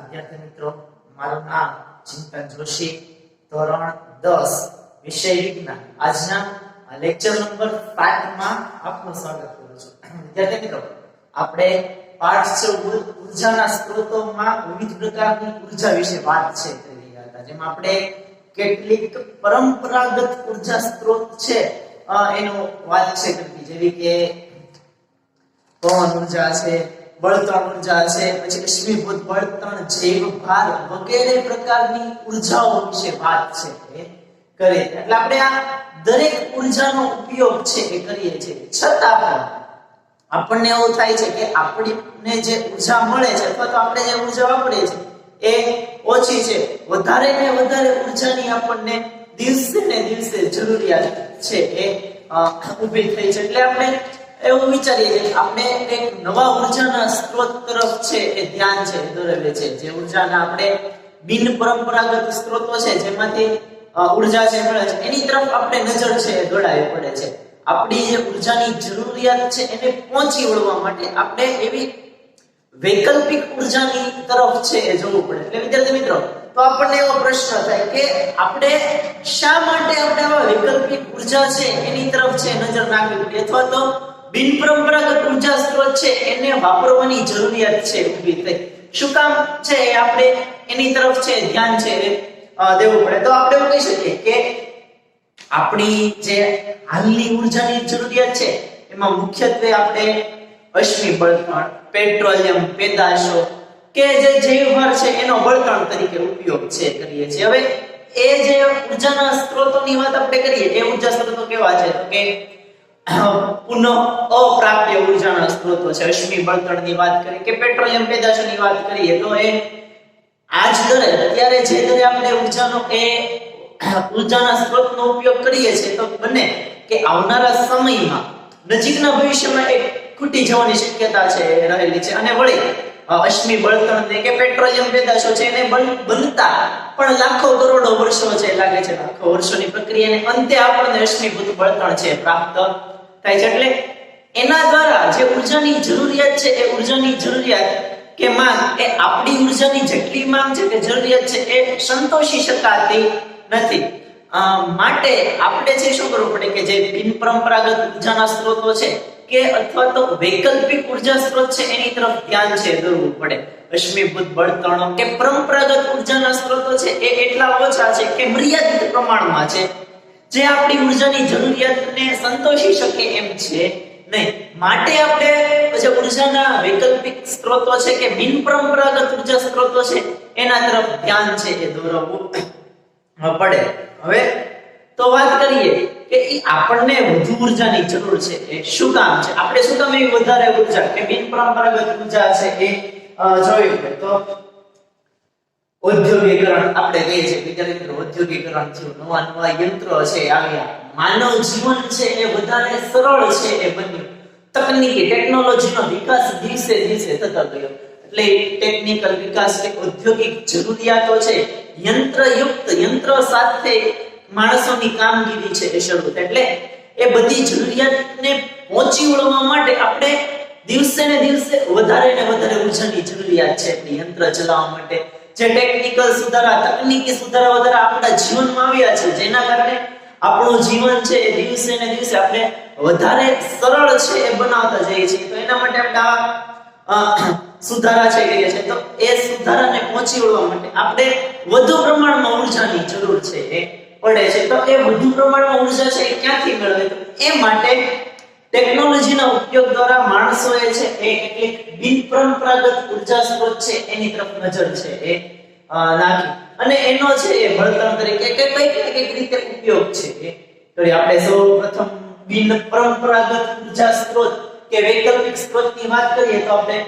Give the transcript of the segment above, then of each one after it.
વિદ્યાર્થી મિત્રો, મારું નામ ચિંતન જોશી, ધોરણ 10 વિષય વિજ્ઞાન. આજના લેક્ચર નંબર 7 માં આપનું સ્વાગત કરું છું. વિદ્યાર્થી મિત્રો, આપણે પાઠ 14 ઉર્જાના સ્ત્રોતોમાં વિવિધ પ્રકારની ઉર્જા વિશે વાત કરી રહ્યા હતા, જેમાં આપણે કેટલીક પરંપરાગત ઉર્જા સ્ત્રોત છે એનો વાત કરી, જેવી કે પવન ઉર્જા છે, બળતણ ઉર્જા છે, પછી અશ્મિભૂત બળતણ, જૈવ ભાર વગેરે પ્રકારની ઉર્જાઓ વિશે વાત કરે. એટલે આપણે આ દરેક ઉર્જાનો ઉપયોગ છે એ કરીએ છીએ. છતાં પણ આપણને એવું થાય છે કે આપણને જે ઉર્જા મળે છે અથવા તો આપણે જે ઉર્જા વાપરીએ છીએ એ ઓછી છે. વધારે ને વધારે ઉર્જાની આપણને દિવસે ને દિવસે જરૂરિયાત છે એ ઊભી થઈ છે. એટલે આપણે એવું વિચારીએ છીએ કે આપણે એક નવા ઉર્જાના સ્ત્રોત તરફ છે એ ધ્યાન છે દોરેલે છે. જે ઉર્જાના આપણે બિન પરંપરાગત સ્ત્રોતો છે જેમાંથી ઉર્જા છે મળે છે એની તરફ આપણે નજર છે એ દોડાવી પડે છે. આપણી જે ઉર્જાની જરૂરિયાત છે એને પહોંચી વળવા માટે આપણે એવી વૈકલ્પિક ઉર્જાની તરફ છે એ જવું પડે. એટલે વિદ્યાર્થી મિત્રો, તો આપણને એવો પ્રશ્ન થાય કે આપણે શા માટે આપણે આવા વૈકલ્પિક ઉર્જા છે એની તરફ છે નજર નાખવી પડે, અથવા તો બિન પરંપરાગત ઉર્જા સ્ત્રોત છે એને વાપરવાની જરૂરિયાત છે ઊભી થઈ. શું કામ છે આપણે એની તરફ છે ધ્યાન છે દેવું પડે? તો આપણે એવું કહી શકીએ કે આપણી જે હાલની ઉર્જાની જરૂરિયાત છે એમાં મુખ્યત્વે આપણે અશ્મિ બળતણ, પેટ્રોલિયમ પેદાશો કે જે જૈવ ભાર છે એનો બળતણ તરીકે ઉપયોગ છે કરીએ છીએ. હવે એ જે ઉર્જાના સ્ત્રોતોની વાત આપણે કરીએ, એ ઉર્જા સ્ત્રોતો કેવા છે? તો કે પુનઃ અપ્રાપ્ય ઉર્જાના સ્ત્રોતો છે. અશ્મિ બળતણની વાત કરીએ કે પેટ્રોલિયમ પેદાશોની વાત કરીએ તો એ આજ દરે અત્યારે જે દરે આપણે ઉર્જાના સ્ત્રોતનો ઉપયોગ કરીએ છીએ તો બને કે આવનારા સમયમાં નજીકના ભવિષ્યમાં એક ખૂટી જવાની શક્યતા છે રહેલી છે. અને વળી અશ્મિ બળતણ કે પેટ્રોલિયમ પેદાશો છે એને બનતા પણ લાખો કરોડો વર્ષો છે લાગે છે. લાખો વર્ષોની પ્રક્રિયાને અંતે આપણને અશ્મિભૂત બળતણ છે પ્રાપ્ત થાય છે. એટલે એના દ્વારા જે ઉર્જાની જરૂરિયાત છે એ ઉર્જાની જરૂરિયાત કે માંગ એ આપણી ઉર્જાની જેટલી માંગ છે કે જરૂરિયાત છે એ સંતોષી શકાતી નથી. માટે આપણે છે શું કરવું પડે કે જે બિન પરંપરાગત ઉર્જાના સ્ત્રોતો છે કે અથવા તો વૈકલ્પિક ઉર્જા સ્ત્રોત છે એની તરફ ધ્યાન છે દોરવું પડે. અશ્મિભૂત બળતણો કે પરંપરાગત ઉર્જાના સ્ત્રોતો છે એ એટલા ઓછા છે કે મર્યાદિત પ્રમાણમાં છે, જે આપણી ઉર્જાની જરૂરિયાતને સંતોષી શકે એમ છે નહીં. માટે આપણે જે ઉર્જાના વૈકલ્પિક સ્ત્રોતો છે કે બિન પરંપરાગત ઉર્જા સ્ત્રોતો છે એના તરફ ધ્યાન છે એ દોરવું પડે. હવે તો વાત કરીએ કે આપણને વધુ ઉર્જાની જરૂર છે એ શું કામ છે? આપણે શું કામ એવી વધારે ઉર્જા કે બિન પરંપરાગત ઉર્જા છે એ જોઈ પડે? તો ઔદ્યોગિકરણ આપણે કહીએ છીએ વિદ્યાર્થી મિત્રો, ઔદ્યોગિકરણ થયું, નવા નવા યંત્રો છે આવ્યા, માનવ જીવન છે એ વધારે સરળ છે એ બન્યું, તકનીકી ટેકનોલોજીનો વિકાસ દિવસે દિવસે થતો ગયો. એટલે ટેકનિકલ વિકાસ કે ઔદ્યોગિક જરૂરિયાતો છે યંત્ર સાથે માણસોની કામગીરી છે એ શરૂ થાય. એટલે એ બધી જરૂરિયાતને પહોંચી વળવા માટે આપણે દિવસે ને દિવસે વધારે ને વધારે ઉર્જાની જરૂરિયાત છે. એટલે યંત્ર ચલાવવા માટે જે ટેકનિકલ સુધારા, તકનીકી સુધારા વધારે આપણા જીવનમાં આવ્યા છે, જેના કારણે આપણું જીવન છે એ દિવસે ને દિવસે આપણે વધારે સરળ છે એ બનાવતા જઈએ છીએ. તો એના માટે આપણે સુધારા છે કરીએ છીએ. તો એ સુધારાને પહોંચી વળવા માટે આપણે વધુ પ્રમાણમાં ઉર્જાની જરૂર છે એ પડે છે. તો એ વધુ પ્રમાણમાં ઉર્જા છે એ ક્યાંથી મેળવે? તો એ માટે ટેકનોલોજીના ઉપયોગ દ્વારા માણસોએ છે એ કેટલીક બિન પરંપરાગત ઉર્જા સ્ત્રોત છે એની તરફ નજર છે એ નાખી અને એનો છે એ બળતણ તરીકે કે કઈક રીતે ઉપયોગ છે એ કરી. આપણે સૌ પ્રથમ બિન પરંપરાગત ઉર્જા સ્ત્રોત કે વૈકલ્પિક સ્ત્રોતની વાત કરીએ તો આપણે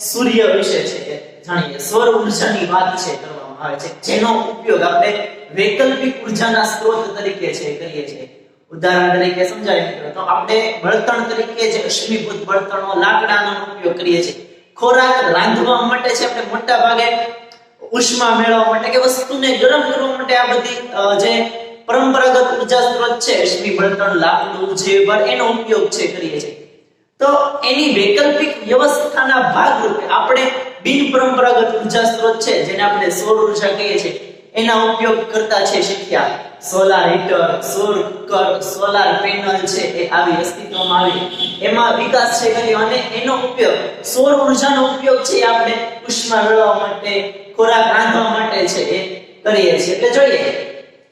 સૂર્ય વિશે છે એ જાણીએ. સૌર ઉર્જાની વાત છે કરવામાં આવે છે, જેનો ઉપયોગ આપણે વૈકલ્પિક ઉર્જાના સ્ત્રોત તરીકે છે કરીએ છીએ. ઉદાહરણ તરીકે સમજાય મિત્રો, તો આપણે બળતણ તરીકે જે અશ્મિભૂત બળતણો લાકડાનો ઉપયોગ કરીએ છીએ. ખોરાક રાંધવા માટે છે આપણે મોટા ભાગે ઉષ્મા મેળવવા માટે કે વસ્તુને ગરમ કરવા માટે આ બધી જે પરંપરાગત ઉર્જા સ્ત્રોત છે અશ્મિ બળતણ, લાકડું, જૈવ ભાર એનો ઉપયોગ છે કરીએ છીએ. તો એની વૈકલ્પિક વ્યવસ્થાના ભાગરૂપે આપણે બિન પરંપરાગત ઉર્જા સ્ત્રોત છે જેને આપણે સૌર ઉર્જા કહીએ છીએ એના ઉપયોગ કરતા છે શીખ્યા. સોલાર હીટર, સૌર કુકર, સોલાર પેનલ છે એ આવી અસ્તિત્વમાં આવી, એમાં વિકાસ છે કર્યો અને એનો ઉપયોગ સૌર ઉર્જાનો ઉપયોગ છે આપણે ઉષ્મા મેળવવા માટે, ખોરાક રાંધવા માટે છે એ કરીએ છીએ. એટલે જોઈએ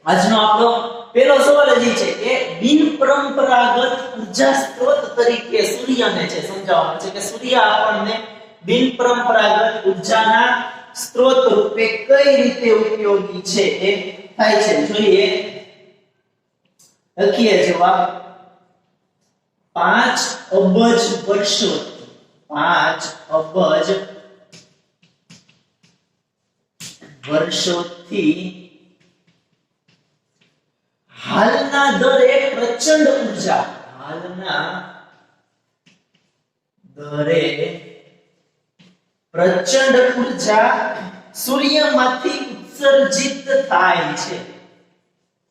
આજનો આપણો પહેલો સવાલ જ છે કે બિન પરંપરાગત ઉર્જા સ્ત્રોત તરીકે સૂર્યને છે સમજાવવાનું છે કે સૂર્ય આપણને બિન પરંપરાગત ઉર્જાના સ્ત્રોત રૂપે કઈ રીતે ઉપયોગી છે એ થાય છે. જોઈએ લખીએ જવાબ 5 અબજ વર્ષોથી 5 અબજ વર્ષોથી હાલના દરે પ્રચંડ ઉર્જા, હાલના દરે પ્રચંડ ઉર્જા સૂર્યમાંથી ઉત્સર્જિત થાય છે.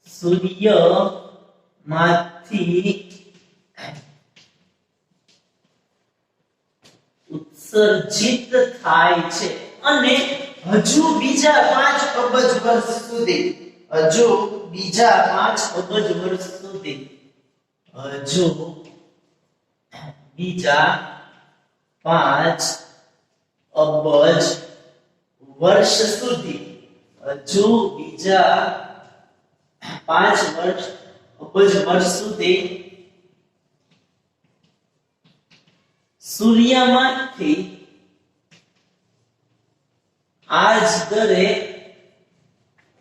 સૂર્યમાંથી ઉત્સર્જિત થાય છે અને હજુ બીજા 5 અબજ વર્ષ સુધી, હજુ બીજા 5 અબજ વર્ષ સુધી, હજુ બીજા 5 અબજ વર્ષ સુધી, હજુ બીજા 5 અબજ વર્ષ સુધી સૂર્યમાંથી આ જ દરે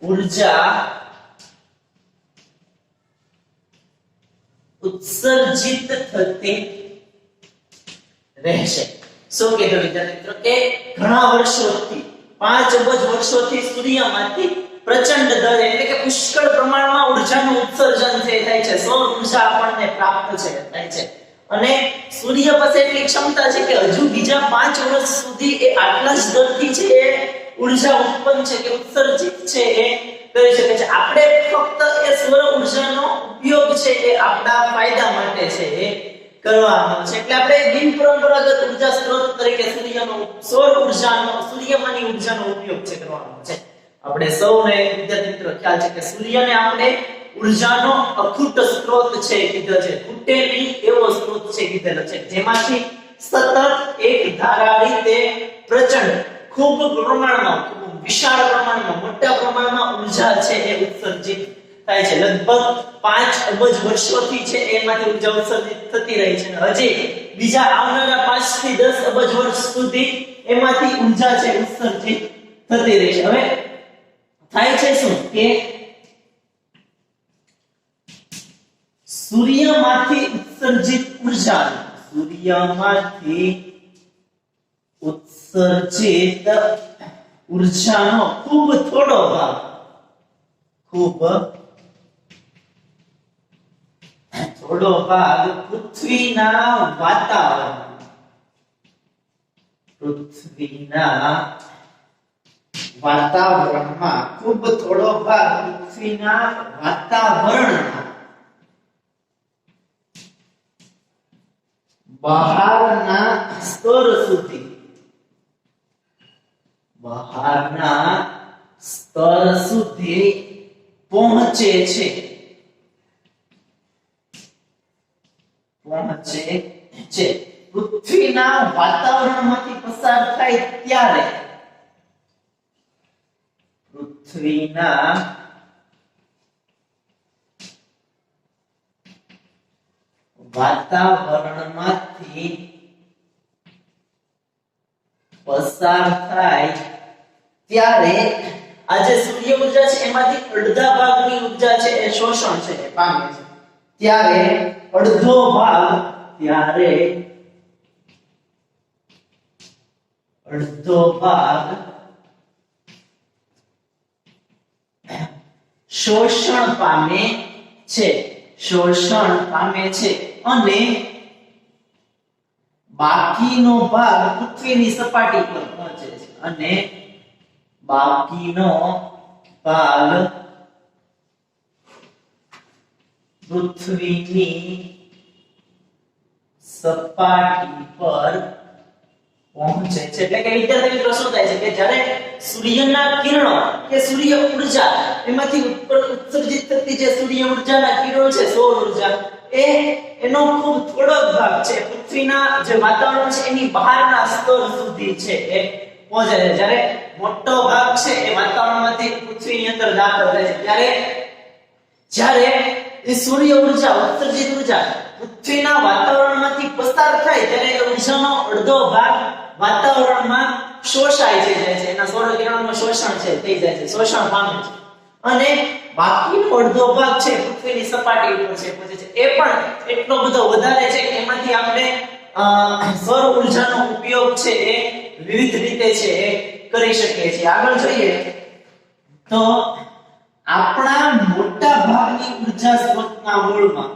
ઉર્જા ઉત્સર્જિત થતી રહેશે. શું કીધું વિદ્યાર્થી મિત્રો કે ઘણા વર્ષોથી 5 અબજ વર્ષોથી સૂર્યમાંથી પ્રચંડ દરે એટલે કે પુષ્કળ પ્રમાણમાં ઉર્જાનું ઉત્સર્જન થાય છે, સૌર ઉર્જા આપણને પ્રાપ્ત થાય છે અને સૂર્ય પાસે એટલી ક્ષમતા છે કે હજુ બીજા 5 વર્ષ સુધી એ આટલા જ દરથી છે એ ઉર્જા ઉત્પન્ન છે કે ઉત્સર્જિત છે એ કરી શકે છે. આપણે ફક્ત એ સૌર ઉર્જાનો ઉપયોગ છે એ આપણા ફાયદા માટે છે એ કરવાનો છે. એટલે આપણે બિન પરંપરાગત ઉર્જા સ્ત્રોત તરીકે સૌર ઉર્જાનો, સૂર્યમાંની ઉર્જાનો ઉપયોગ છે કરવાનો છે. આપણે સૌને વિદ્યાર્થી મિત્રો ખ્યાલ છે કે સૂર્યને આપણે ઉર્જાનો અખૂટ સ્ત્રોત છે કીધો છે, ખૂટે નહીં એવો સ્ત્રોત છે કીધેલો છે, જેમાંથી સતત એક ધારા રીતે પ્રચંડ ખૂબ પ્રમાણમાં, ખૂબ વિશાળ પ્રમાણમાં, મોટા પ્રમાણમાં ઉર્જા છે એ ઉત્સર્જિત થાય છે. લગભગ 5 અબજ વર્ષોથી છે એમાંથી ઉર્જા ઉત્સર્જિત થતી રહી છે. હજી બીજા આવનારા 5 થી 10 અબજ વર્ષ સુધી એમાંથી ઉર્જા છે ઉત્સર્જિત થતી રહી છે. હવે થાય છે શું કે સૂર્યમાંથી ઉત્સર્જિત ઉર્જા, સૂર્યમાંથી ઉત્સર્જિત ઉર્જાનો ખૂબ થોડો ભાગ, ખૂબ થોડો ભાગ પૃથ્વીના વાતાવરણ, પૃથ્વીના વાતાવરણમાં, ખૂબ થોડો ભાગ પૃથ્વીના વાતાવરણમાં બહારના સ્તર સુધી, બહારના સ્તર સુધી પહોંચે છે, પહોંચે છે. પૃથ્વીના વાતાવરણમાંથી પસાર થાય ત્યારે, પૃથ્વીના વાતાવરણમાંથી પસાર થાય ત્યારે આ જે સૂર્ય ઉર્જા છે એમાંથી અડધા ભાગની ઉર્જા છે એ શોષણ છે એ પામે છે. ત્યારે અડધો ભાગ, ત્યારે અડધો ભાગ શોષણ પામે છે, શોષણ પામે છે અને બાકીનો ભાગ પૃથ્વીની સપાટી પર પહોંચે છે, અને બાકીનો ભાગ પૃથ્વીની સપાટી પર પહોંચે છે એટલે કે વિદ્યાર્થી મિત્રો શું થાય છે કે જ્યારે સૂર્યના કિરણો કે સૂર્ય ઊર્જા એમાંથી ઉત્સર્જિત થતી જે સૂર્ય ઊર્જાના કિરણો છે સૌર ઊર્જા એનો ખૂબ થોડો ભાગ છે પૃથ્વીના જે વાતાવરણ છે એની બહારના સ્તર સુધી છે એ પહોંચે છે જ્યારે મોટો ભાગ છે એ વાતાવરણમાંથી પૃથ્વીની અંદર દાખલ થાય છે જ્યારે એ સૂર્ય ઊર્જા ઉત્સર્જિત ઊર્જા પૃથ્વીના વાતાવરણમાંથી પસાર થાય ત્યારે એ ઊર્જાનો અડધો ભાગ વાતાવરણમાં શોષાય જાય છે એના સૌર કિરણોનું શોષણ છે થઈ જાય છે શોષણ પામે છે અને બાકીનો અડધો ભાગ છે પૃથ્વીની સપાટી ઉપર છે પહોંચે છે એ પણ એટલો બધો વધારે છે કે એમાંથી આપણે સૌર ઊર્જાનો ઉપયોગ છે એ વિવિધ રીતે છે એ કરી શકીએ છીએ આગળ જોઈએ તો આપણા મોટા ભાગની ઊર્જા સ્ત્રોતના મૂળમાં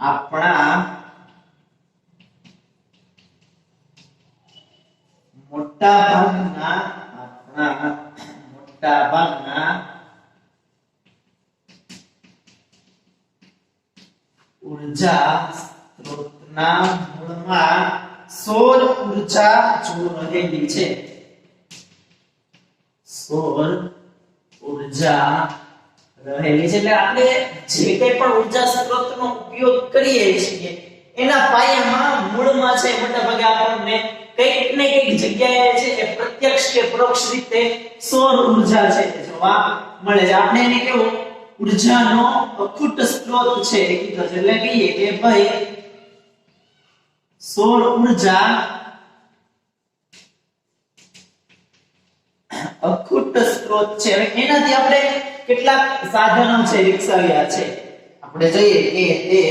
આપણા મોટા ભાગના ઊર્જા સ્ત્રોતના મૂળમાં સૌર ઊર્જા જો રહેલી છે સૌર ઊર્જા રહેલી છે એટલે આપણે જે કંઈ પણ ઊર્જા સ્ત્રોતનો ઉપયોગ કરીએ છીએ એના પાયામાં મૂળમાં છે મોટા ભાગે આપણને કંઈક ને કંઈક જગ્યાએ છે એ પ્રત્યક્ષ કે પરોક્ષ રીતે સૌર ઊર્જા છે જોવા મળે છે આપણે એને કેવું ઊર્જાનો અખૂટ સ્ત્રોત છે એ કીધો છે એટલે કહીએ કે ભાઈ સૌર ઊર્જા અખૂટ સ્ત્રોત છે હવે એનાથી આપણે કેટલાક સાધનો છે વિકસાવ્યા છે આપણે જોઈએ કે તે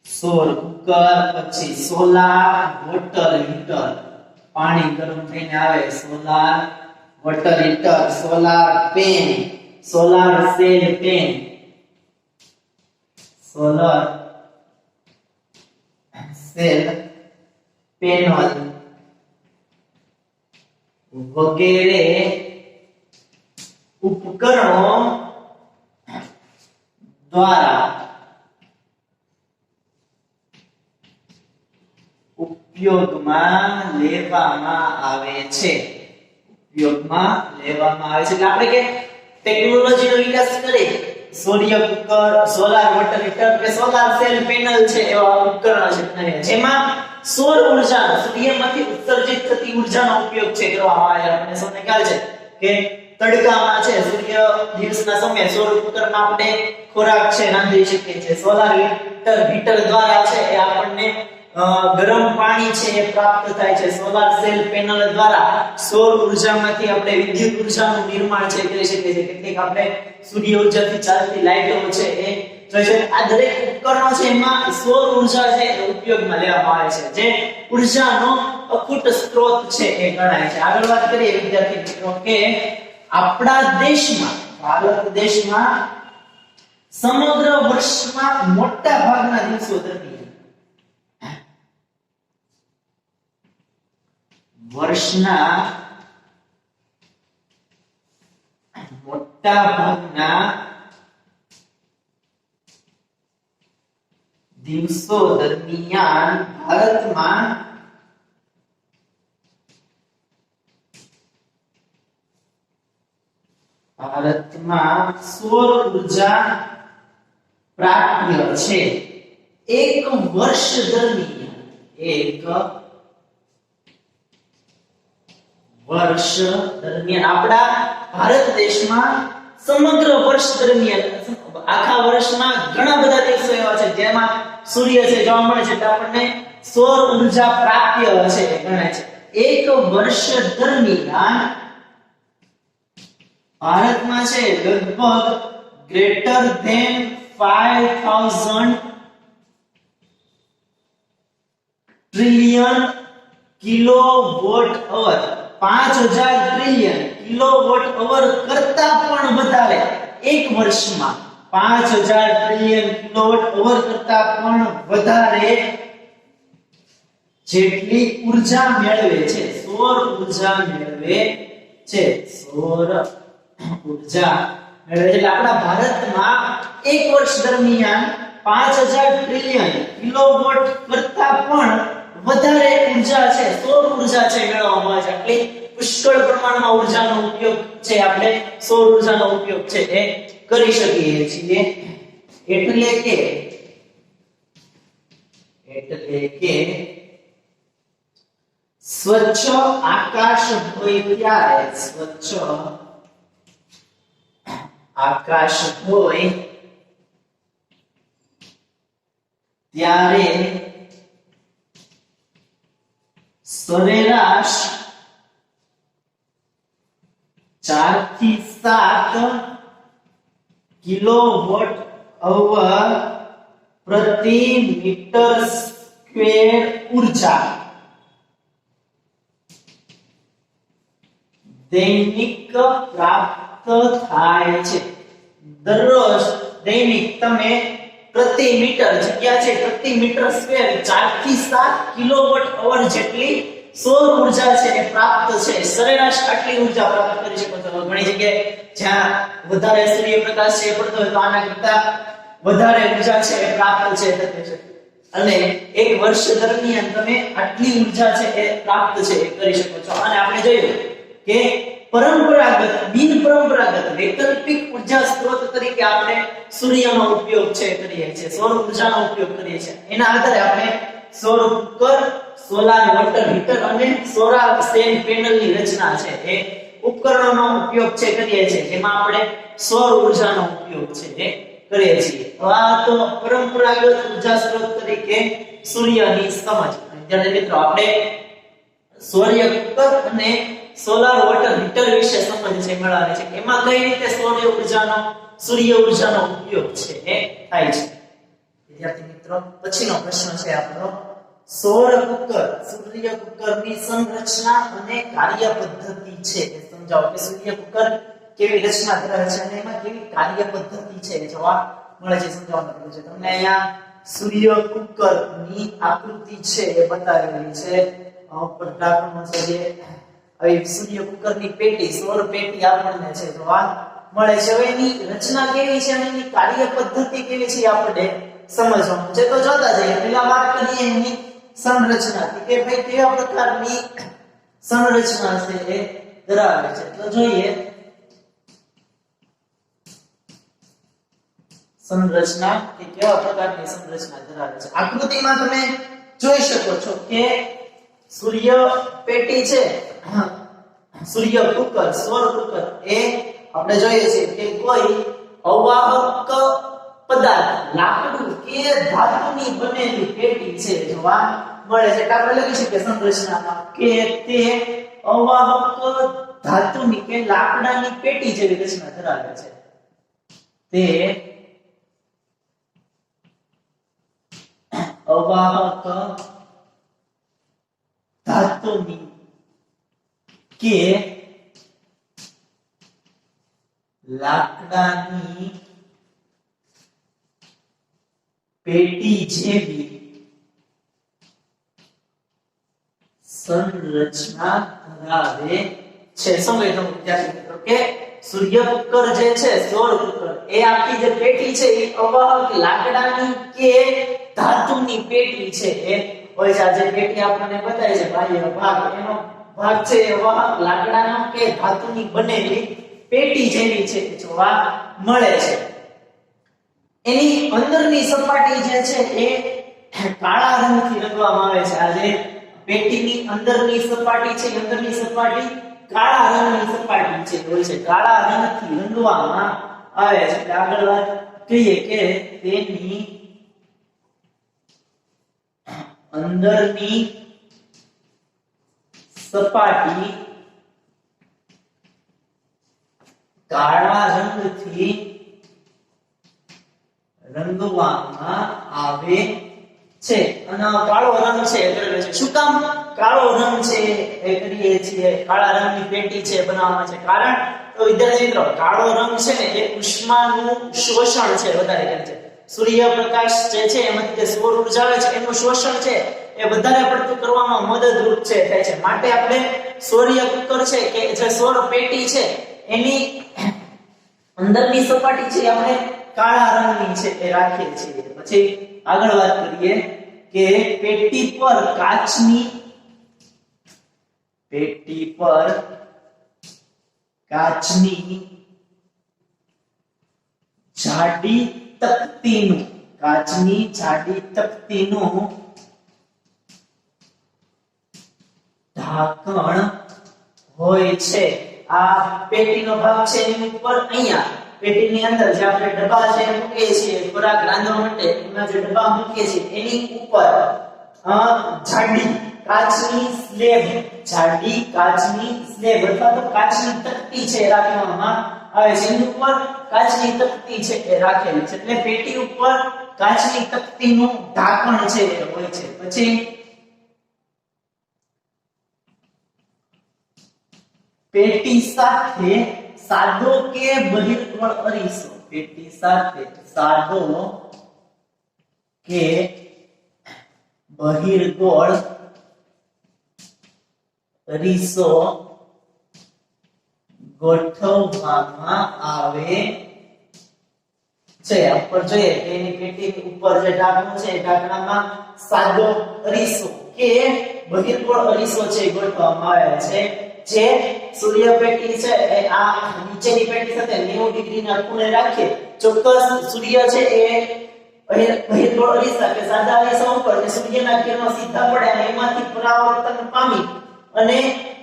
સૌર કુકર પછી સોલાર વોટર હીટર પાણી ગરમ થઈને આવે solar water heater solar pen solar cell pen solar cell panel વગેરે ઉપકરણો દ્વારા ઉપયોગમાં લેવામાં આવે છે એટલે આપણે કે ટેકનોલોજીનો વિકાસ કરી સૂર્ય કુકર સોલાર વોટર હીટર કે સોલાર સેલ પેનલ છે એવા ઉપકરણો છે જેમાં સૌર ઉર્જા સૂર્યમાંથી ઉત્સર્જિત થતી ઉર્જાનો ઉપયોગ છે કરવામાં આવે છે આપણે સૌને ખ્યાલ છે કે તડકામાં છે સૂર્ય દિવસના સમયે સૌર કુકરમાં આપણે ખોરાક છે રાંધી શકીએ છીએ સોલાર હીટર દ્વારા છે એ આપણને ગરમ પાણી છે એ પ્રાપ્ત થાય છે સોલાર સેલ પેનલ દ્વારા સૌર ઉર્જામાંથી આપણે વિદ્યુત ઉર્જાનું નિર્માણ છે કરી શકીએ છીએ કેટલીક આપણે સૂર્ય ઉર્જાથી ચાલતી લાઇટો છે એ આ દરેક ઉપકરણો છે એમાં સૌર ઉર્જા છે ઉપયોગમાં લેવામાં આવે છે જે ઉર્જાનો અખૂટ સ્ત્રોત છે એ ગણાય છે આગળ વાત કરીએ વિદ્યાર્થી મિત્રો કે આપણા દેશમાં ભારત દેશમાં સમગ્ર વર્ષમાં મોટા ભાગના દિવસો દરમિયાન વર્ષના મોટા ભાગના દિવસો દરમિયાન ભારતમાં સૌર ઉર્જા પ્રાપ્ય છે એક વર્ષ દરમિયાન આપણા ભારત દેશમાં સમગ્ર વર્ષ દરમિયાન આખા વર્ષમાં ઘણા બધા દિવસો એવા છે જેમાં સૂર્ય છે જોવા મળે છે એટલે આપણને સૌર ઉર્જા પ્રાપ્ય છે ગણાય છે એક વર્ષ દરમિયાન ભારતમાં છે લગભગ greater than 5000 trillion kilowatt hour 5000 trillion kilowatt hour કરતા પણ વધારે એક વર્ષમાં 5000 ટ્રિલિયન કિલોવોટ અવર કરતા પણ વધારે જેટલી ઉર્જા મેળવે છે સૌર ઉર્જા મેળવે છે એટલે આપણા ભારતમાં એક વર્ષ દરમિયાન 5000 ટ્રિલિયન કિલોવોટ કરતા પણ વધારે ઉર્જા છે સૌર ઉર્જા છે મેળવવામાં આવે છે એટલે પુષ્કળ પ્રમાણમાં ઉર્જાનો ઉપયોગ છે આપણે સૌર ઉર્જાનો ઉપયોગ છે એ કરી શકીએ છીએ એટલે કે સ્વચ્છ આકાશ હોય ત્યારે સ્વચ્છ આકાશ હોય ત્યારે સરેરાશ 4 થી 7 કિલોવોટ અવર પ્રતિ મીટર સ્ક્વેર ઉર્જા દૈનિક પ્રાપ્ત થાય છે દરરોજ દૈનિક તમે પ્રતિ મીટર જગ્યા છે પ્રતિ મીટર સ્ક્વેર 4 થી 7 કિલોવોટ અવર જેટલી સૌર ઉર્જા છે એ પ્રાપ્ત છે સરેરાશ આટલી ઉર્જા પ્રાપ્ત કરી શકો છો ઘણી જગ્યાએ જ્યાં વધારે સૂર્યપ્રકાશ છે પડતો હોય તો આના કરતા વધારે ઉર્જા છે એ પ્રાપ્ત છે થતી છે અને એક વર્ષ દરમિયાન તમે આટલી ઉર્જા છે એ પ્રાપ્ત છે એ કરી શકો છો અને આપણે જોયું કે પરંપરાગત બિન પરંપરાગત વૈકલ્પિક ઉર્જા સ્ત્રોત તરીકે આપણે સૂર્યનો ઉપયોગ છે કરીએ છીએ સૌર ઉર્જાનો ઉપયોગ કરીએ છીએ એના આધારે આપણે સૌર કુકર સોલાર વોટર હીટર અને સોલાર સેલ પેનલની રચના છે એ ઉપકરણોનો ઉપયોગ છે કરીએ છીએ જેમાં આપણે સૌર ઉર્જાનો ઉપયોગ છે એ કરીએ છીએ તો આ તો પરંપરાગત ઉર્જા સ્ત્રોત તરીકે સૂર્યની સમજ વિદ્યાર્થી મિત્રો આપણે સૌર્ય કુકર અને સોલાર વોટર હીટર વિશે સમજ છે મેળવવાની છે એમાં કઈ રીતે સૂર્ય ઉર્જાનો ઉપયોગ છે એ થાય છે વિદ્યાર્થી મિત્રો પછીનો પ્રશ્ન છે આપણો સૌર કુકર સૂર્ય કુકરની સંરચના અને કાર્ય પદ્ધતિ છે એ સમજાવો કે સૂર્ય કુકર કેવી રચના ધરાવે છે અને એમાં કેવી કાર્ય પદ્ધતિ છે જવાબ મળે છે સમજાવવાનું છે તમને અહીંયા સૂર્ય કુકરની આકૃતિ છે એ બતાવેલી છે ઉપર ડાકણમાં છે જે આવી સૂર્ય કુકરની પેટી સૌર પેટી આપણને છે જોવા મળે છે હવે એની રચના કેવી છે અને એની કાર્ય પદ્ધતિ કેવી છે આપણે સમજવાનું છે તો જોતા જઈએ પહેલા વાત કરીએ એની સંરચનાથી કે ભાઈ કેવા પ્રકારની સંરચના છે એ ધરાવે છે તો જોઈએ સંરચના કે કેવા પ્રકારની સંરચના ધરાવે છે આકૃતિમાં તમે જોઈ શકો છો કે સૂર્ય પેટી છે સૂર્ય કુકર સૌર કુકર એ આપણે જોઈએ છે કે કોઈ અવાહક પદાર્થ લાકડું કે ધાતુની બનેલી પેટી છે જોવા મળે છે એટલે આપણે લખી શકીએ સંરચનામાં કે તે અવાહક ધાતુની કે લાકડાની પેટી જેવી રચના ધરાવે છે તે અવાહક ધાતુની કે લાકડાની પેટી જેવી સંરચના ધરાવે છે સમજો વિદ્યાર્થી મિત્રો કે સૂર્ય કુકર જે છે સૌર કુકર એ આખી જે પેટી છે એ અવાહક લાકડાની કે ધાતુની પેટી છે એ હોય છે આ જે પેટી આપણને બતાવે છે બાહ્ય ભાગ એનો ભાગ છે અવાહક લાકડાનો કે ધાતુની બનેલી પેટી જેવી છે જોવા મળે છે એની અંદરની સપાટી જે છે એ કાળા રંગથી રંગવામાં આવે છે આ જે પેટીની અંદરની સપાટી છે અંદરની સપાટી કાળા રંગની સપાટી છે હોય છે કાળા રંગથી રંગવામાં આવે છે એટલે આગળ વાત કહીએ કે તેની અંદરની સપાટી કાળા રંગથી રંગવામાં આવે છે અને કાળો રંગ છે એ કરેલો છે શું કામ કાળો રંગ છે એ કરીએ છીએ કાળા રંગની પેટી છે બનાવવામાં છે કારણ તો વિદ્યાર્થી મિત્રો કાળો રંગ છે ને એ ઉષ્માનું શોષણ છે વધારે કરે છે સૂર્યપ્રકાશ જે છે એમાંથી જે સૌર ઉર્જા આવે છે એનું શોષણ છે એ વધારે પડતું કરવામાં મદદરૂપ છે થાય છે માટે આપણે સૌર્ય કુકર છે કે જે સૌર પેટી છે એની અંદરની સપાટી છે આપણે કાળા રંગની છે એ રાખીએ છીએ પછી આગળ વાત કરીએ કે પેટી પર કાચની જાડી તકતીનું ઢાંકણ હોય છે. આ પેટીનો ભાગ છે એની ઉપર અહીંયા પેટીની અંદર જે આપણે ડબ્બા છે મૂકીએ છીએ ખોરાક રાંધવા માટે એમાં જે ડબ્બા મૂકીએ છીએ એની ઉપર જાડી કાચની સ્લેબ અથવા તો કાચની તકતી છે રાખવામાં આવે છે. એની ઉપર કાચની તકતી છે એ રાખેલી છે એટલે પેટી ઉપર કાચની તકતીનું ઢાંકણ છે એ હોય છે. પછી પેટી સાથે સાદો કે બહિર્ગોળ અરીસો ગોઠવવામાં આવે છે. ઉપર જોઈએ કે એની પેટીની ઉપર જે ઢાંકણું છે એ ઢાંકણામાં સાદો અરીસો કે બહિર્ગોળ અરીસો છે ગોઠવવામાં આવે છે. જે સૂર્ય પેટી છે એ આ નીચેની પેટી સાથે 90 ડિગ્રીના ખૂણે રાખીએ ચોક્કસ સૂર્ય છે એ બહિર્ગોળ અરીસા કે સાદા અરીસા ઉપર સૂર્યના કિરણો સીધા પડે અને એમાંથી પરાવર્તન પામી અને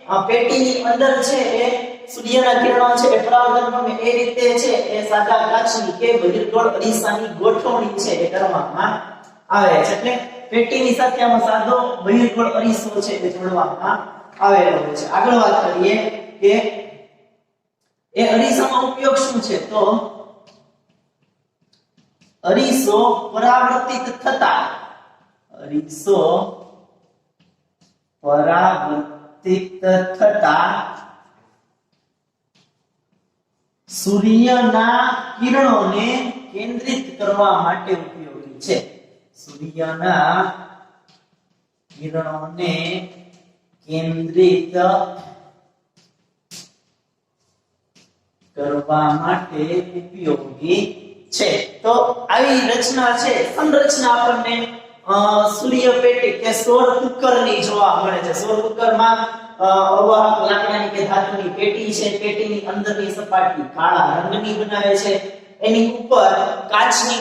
આ પેટીની અંદર છે એ સૂર્યના કિરણો છે એ પરાવર્તન પામે એ રીતે છે એ સાદા કાચની કે બહિર્ગોળ અરીસાની ગોઠવણી છે એ કરવામાં આવે છે. એટલે પેટીની સાથે આમાં સાદો બહિર્ગોળ અરીસો છે એ જોડવામાં આવેલો હોય છે. આગળ વાત કરીએ કે એ અરીસાનો ઉપયોગ શું છે તો અરીસો પરાવર્તિત થતા સૂર્યના કિરણોને કેન્દ્રિત કરવા માટે ઉપયોગી છે. સૂર્યના કિરણોને કેન્દ્રિત કરવા માટે ઉપયોગી છે. તો આવી રચના છે સંરચના આપણને સૂર્ય પેટી કે સૌર કુકરની જોવા મળે છે. સૌર કુકરમાં અવાહક લાકડાની કે ધાતુની પેટી છે. પેટીની અંદરની સપાટી કાળા રંગની બનાવે છે. એની ઉપર કાચની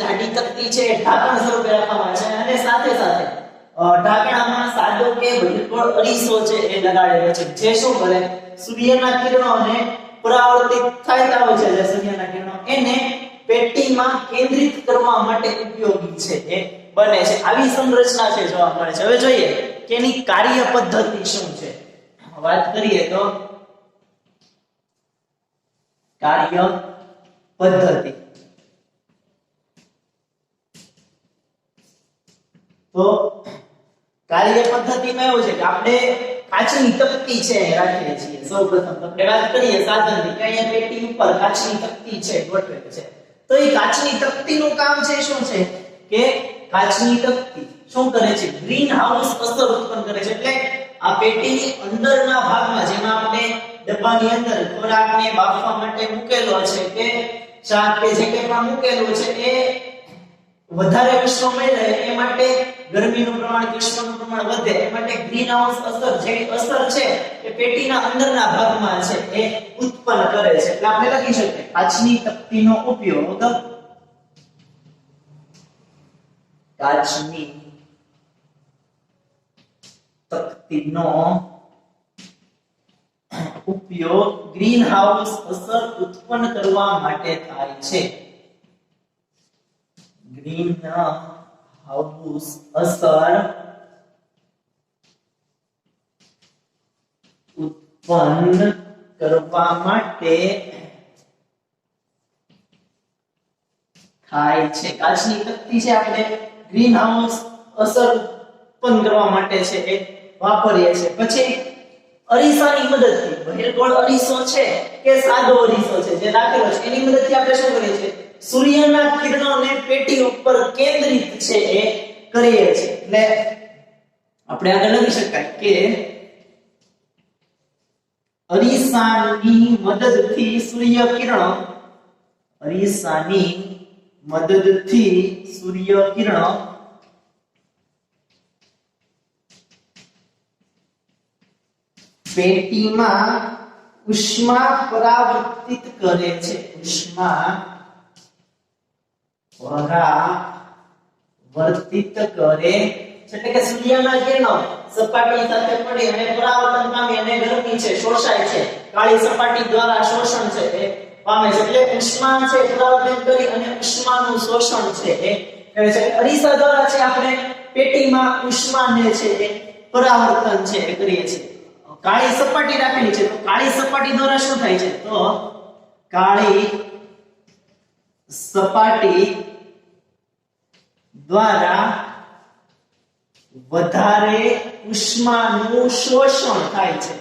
જાડી તકતી છે ઢાંકણ સ્વરૂપે રાખવામાં આવે છે અને સાથે ઢાંકણામાં સાદો કે બહિર્ગોળ અરીસો છે એ લગાડેલો છે. જે શું કરે સૂર્યના કિરણોને પરાવર્તિત થતા હોય છે. જે સૂર્યના કિરણો એને પેટીમાં કેન્દ્રિત કરવા માટે ઉપયોગી છે એ બને છે. આવી સંરચના છે જોવા મળે છે. હવે જોઈએ કે એની કાર્ય પદ્ધતિ શું છે. વાત કરીએ તો કાર્ય પદ્ધતિ તો કાર્ય પદ્ધતિમાં એવું છે કે આપણે કાચની તકતી છે રાખીએ છીએ. સૌપ્રથમ તો આપણે વાત કરીએ સાધનની કે અહીંયા પેટી ઉપર કાચની તકતી છે ગોઠવેલી છે. તો એ કાચની તકતીનું કામ છે શું છે કે કાચની તકતી શું કરે છે ગ્રીન હાઉસ અસર ઉત્પન્ન કરે છે. એટલે આ પેટીની અંદરના ભાગમાં જેમાં આપણે ડબ્બાની અંદર ખોરાકને બાફવા માટે મૂકેલો છે કે શાક કે જે કંઈ પણ મૂકેલું છે એ વધારે ઉષ્ણમય રહે એ માટે ગરમીનું પ્રમાણ કે ઉષ્માનું પ્રમાણ વધે એ માટે ગ્રીન હાઉસ અસર જેવી અસર છે એ પેટીના અંદરના ભાગમાં છે એ ઉત્પન્ન કરે છે. એટલે આપણે લખી શકીએ કાચની તકતીનો ઉપયોગ ગ્રીન હાઉસ અસર ઉત્પન્ન કરવા માટે થાય છે. ગ્રીન હાઉસ અસર ઉત્પન્ન કરવા માટે થાય છે. કાચની તકતી છે આપણે ગ્રીન હાઉસ અસર ઉત્પન્ન કરવા માટે છે એ વાપરીએ છીએ. પછી અરીસાની મદદથી બહિર્ગોળ અરીસો છે કે સાદો અરીસો છે જે રાખેલો છે એની મદદથી આપણે શું કરીએ છીએ સૂર્યના કિરણોને પેટી ઉપર કેન્દ્રિત છે એ કરીએ છીએ. એટલે આપણે આગળ લખી શકાય કે અરીસાની મદદથી મદદથી સૂર્ય કિરણો પેટીમાં ઉષ્મા પરાવર્તિત કરે છે. ઉષ્મા પરાવર્તિત કરે એટલે કે સૂર્યના કિરણો સપાટી સાથે પડી અને પરાવર્તન પામી અને ગરમી છે શોષાય છે. કાળી સપાટી દ્વારા શોષણ છે એ પામે છે. એટલે ઉષ્મા છે પરાવર્તન કરી અને ઉષ્માનું શોષણ છે એ કરે છે. અરીસા દ્વારા છે આપણે પેટીમાં ઉષ્માને છે એ પરાવર્તન છે એ કરીએ છીએ. કાળી સપાટી રાખેલી છે તો કાળી સપાટી દ્વારા શું થાય છે તો કાળી સપાટી દ્વારા વધારે ઉષ્માનું શોષણ થાય છે.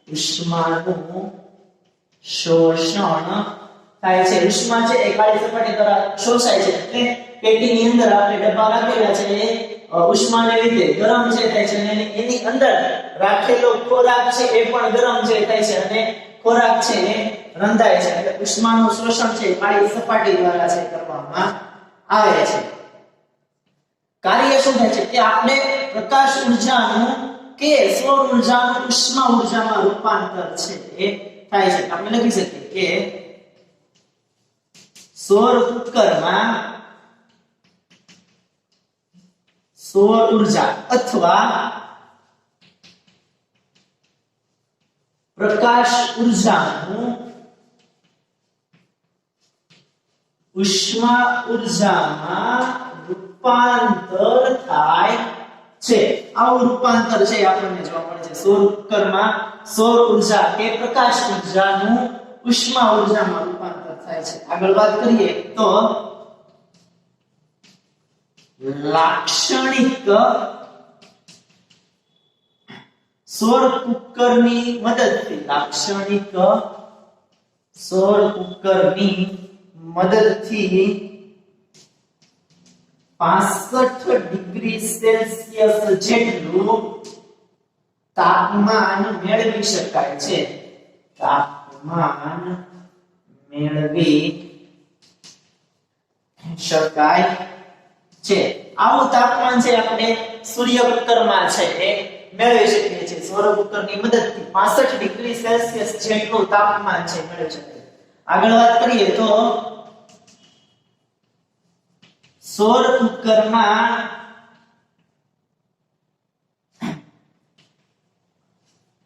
ઉષ્માનું શોષણ થાય છે. ઉષ્મા છે એ કાળી સપાટી દ્વારા શોષાય છે. એટલે પેટીની અંદર આપણે ડબ્બા રાખેલા છે એ ઉષ્માને લીધે ગરમ છે થાય છે અને એની અંદર રાખેલો ખોરાક છે એ પણ ગરમ છે થાય છે અને ખોરાક છે એ રંધાય છે. એટલે ઉષ્માનું શોષણ છે કાળી સપાટી દ્વારા છે કરવામાં આવે છે. કાર્ય શું થાય છે કે આપણે પ્રકાશ ઉર્જાનું કે સૌર ઉર્જાનું ઉષ્મા ઉર્જામાં રૂપાંતર છે એ થાય છે. આપણે લખી શકીએ કે સૌર કુકરમાં સૌર ઉર્જા અથવા પ્રકાશ ઉર્જાનું ઉષ્મા ઉર્જામાં રૂપાંતર થાય છે. આવું રૂપાંતર છે આપણને જોવા મળે છે. સૌર કુકરમાં સૌર ઉર્જા કે પ્રકાશ ઉર્જાનું ઉષ્મા ઉર્જામાં રૂપાંતર થાય છે. આગળ વાત કરીએ તો લાક્ષણિક સૌર કુકરની મદદથી ,65 ડિગ્રી સેલ્સિયસ જેટલું તાપમાન મેળવી શકાય છે. તાપમાન મેળવી શકાય છે. આવું તાપમાન છે આપણે સૂર્ય કુકરમાં છે એ મેળવી શકીએ છીએ. સૌર કુકરની મદદથી 65 ડિગ્રી સેલ્સિયસ જેટલું તાપમાન છે મેળવી શકીએ. આગળ વાત કરીએ તો સૌર કુકરમાં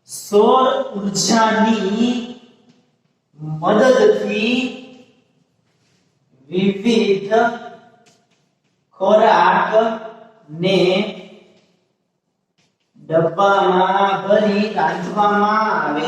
સૌર ઉર્જાની મદદથી વિવિધ ખોરાક ને ડબ્બામાં ભરી રાંધવામાં આવે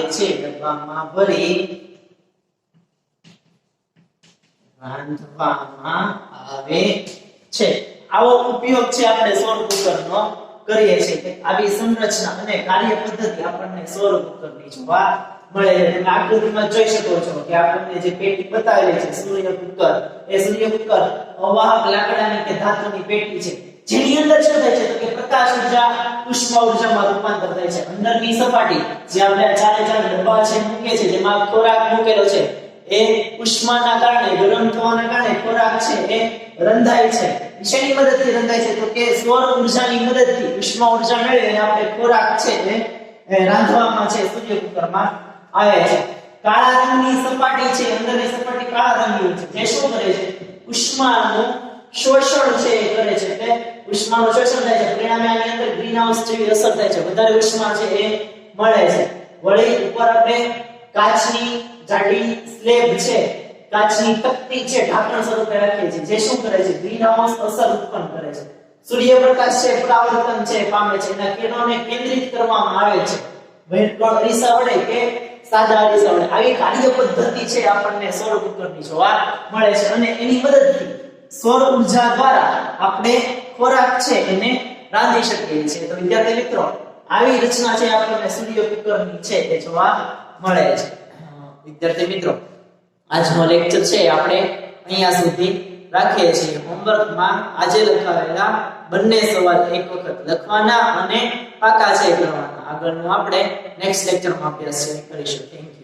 છે. આવો ઉપયોગ છે આપણે સૌર કુકરનો કરીએ છીએ. આવી સંરચના અને કાર્ય પદ્ધતિ આપણને સૌર કુકરની જોવા મળે છે. તમે આકૃતિમાં જોઈ શકો છો કે આપણને જે પેટી બતાવેલી છે સૂર્ય કુકર, એ સૂર્ય કુકર અવાહક લાકડાની કે ધાતુની પેટી છે જેની અંદર શું થાય છે તો કે પ્રકાશ ઉર્જા ઉષ્મા ઉર્જામાં રૂપાંતર થાય છે. અંદરની સપાટી જે આપણે ચારે ચાર ડબ્બા છે મૂકે છે જેમાં ખોરાક મૂકેલો છે એ ઉષ્માના કારણે ગરમ થવાના કારણે ખોરાક છે એ રંધાય છે. શેની મદદથી રંધાય છે તો કે સૌર ઉર્જાની મદદથી ઉષ્મા ઉર્જા મેળવીને આપણે ખોરાક છે એ રાંધવામાં છે સૂર્ય કુકરમાં આવે છે. કાળા રંગની સપાટી છે, અંદરની સપાટી કાળા રંગની છે જે શું કરે છે ઉષ્માનું શોષણ છે એ કરે છે. એટલે ઉષ્માનું શોષણ થાય છે. પરિણામે આની અંદર ગ્રીનહાઉસ જેવી અસર થાય છે. વધારે ઉષ્મા છે એ મળે છે. વળી ઉપર આપણે કાચની જાડી સ્લેબ છે, કાચની તકતી છે ઢાંકણ સ્વરૂપે રાખીએ છીએ જે શું કરે છે ગ્રીનહાઉસ અસર ઉત્પન્ન કરે છે. સૂર્યપ્રકાશ છે પરાવર્તન છે પામે છે. એના કિરણોને કેન્દ્રિત કરવામાં આવે છે. વેટકોટ અરીસા વડે કે સાદા અરીસા વડે. આવી કાર્ય પદ્ધતિ છે આપણને સૌર કુકરની જોવા મળે છે અને એની મદદથી સૌર ઉર્જા દ્વારા આપણે ખોરાક છે એને રાંધી શકીએ છીએ. તો વિદ્યાર્થી મિત્રો આવી રચના છે આપણને સૂર્ય કુકરની છે એ જોવા મળે છે. વિદ્યાર્થી મિત્રો આજનો લેક્ચર છે આપણે અહીંયા સુધી રાખીએ છીએ. હોમવર્કમાં આજે લખાવેલા બંને સવાલ એક વખત લખવાના અને પાકા છે કરવાના. આગળનું આપણે નેક્સ્ટ લેક્ચરમાં અભ્યાસ કરીશું. Thank you.